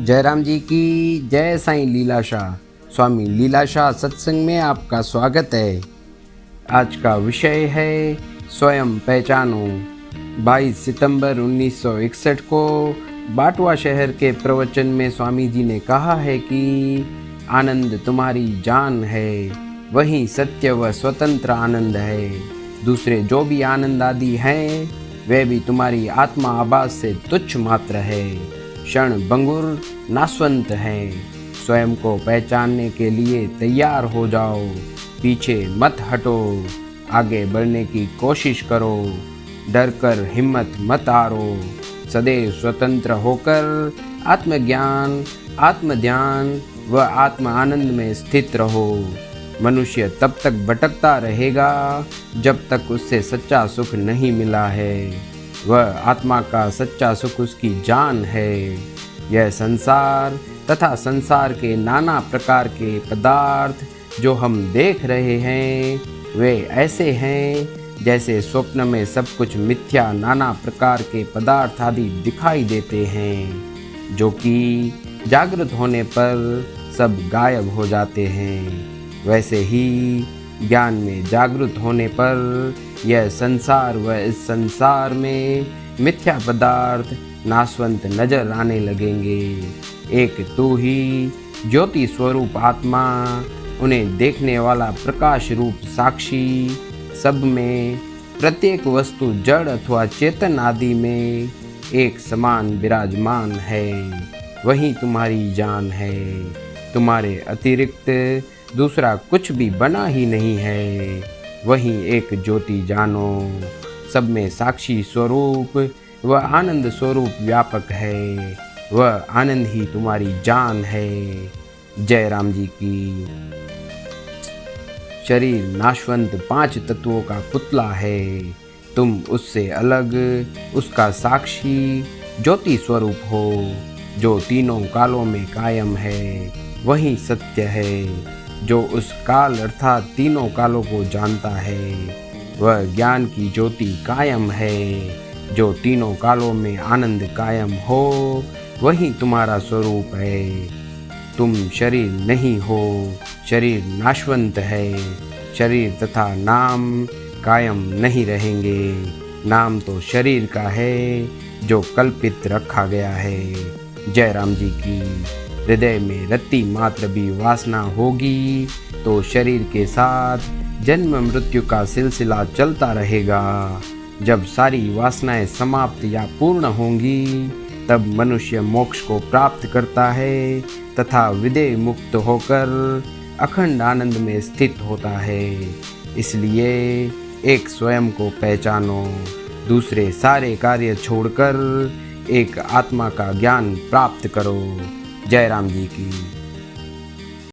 जयराम जी की जय। साईं लीलाशाह स्वामी लीलाशाह सत्संग में आपका स्वागत है। आज का विषय है स्वयं पहचानो। 22 सितंबर 1961 को बाटवा शहर के प्रवचन में स्वामी जी ने कहा है कि आनंद तुम्हारी जान है, वही सत्य व स्वतंत्र आनंद है। दूसरे जो भी आनंद आदि हैं वे भी तुम्हारी आत्मा आभास से तुच्छ मात्र है, क्षण भंगुर नाशवंत है। स्वयं को पहचानने के लिए तैयार हो जाओ, पीछे मत हटो, आगे बढ़ने की कोशिश करो, डर कर हिम्मत मत हारो। सदैव स्वतंत्र होकर आत्मज्ञान, आत्मध्यान व आत्म आनंद में स्थित रहो। मनुष्य तब तक भटकता रहेगा जब तक उससे सच्चा सुख नहीं मिला है। वह आत्मा का सच्चा सुख उसकी जान है। यह संसार तथा संसार के नाना प्रकार के पदार्थ जो हम देख रहे हैं वे ऐसे हैं जैसे स्वप्न में सब कुछ मिथ्या नाना प्रकार के पदार्थ आदि दिखाई देते हैं, जो कि जागृत होने पर सब गायब हो जाते हैं। वैसे ही ज्ञान में जागृत होने पर यह संसार व इस संसार में मिथ्या पदार्थ नाशवंत नजर आने लगेंगे। एक तू ही ज्योति स्वरूप आत्मा, उन्हें देखने वाला प्रकाश रूप साक्षी, सब में प्रत्येक वस्तु जड़ अथवा चेतन आदि में एक समान विराजमान है। वही तुम्हारी जान है। तुम्हारे अतिरिक्त दूसरा कुछ भी बना ही नहीं है। वही एक ज्योति जानो, सब में साक्षी स्वरूप वह आनंद स्वरूप व्यापक है। वह आनंद ही तुम्हारी जान है। जय राम जी की। शरीर नाशवंत 5 तत्वों का पुतला है। तुम उससे अलग उसका साक्षी ज्योति स्वरूप हो, जो तीनों कालों में कायम है। वही सत्य है, जो उस काल अर्थात तीनों कालों को जानता है। वह ज्ञान की ज्योति कायम है, जो तीनों कालों में आनंद कायम हो। वही तुम्हारा स्वरूप है। तुम शरीर नहीं हो, शरीर नाशवंत है। शरीर तथा नाम कायम नहीं रहेंगे। नाम तो शरीर का है जो कल्पित रखा गया है। जय राम जी की। हृदय में रत्ती मात्र भी वासना होगी तो शरीर के साथ जन्म मृत्यु का सिलसिला चलता रहेगा। जब सारी वासनाएं समाप्त या पूर्ण होंगी तब मनुष्य मोक्ष को प्राप्त करता है तथा विदेह मुक्त होकर अखंड आनंद में स्थित होता है। इसलिए एक स्वयं को पहचानो, दूसरे सारे कार्य छोड़कर एक आत्मा का ज्ञान प्राप्त करो। जय राम जी की।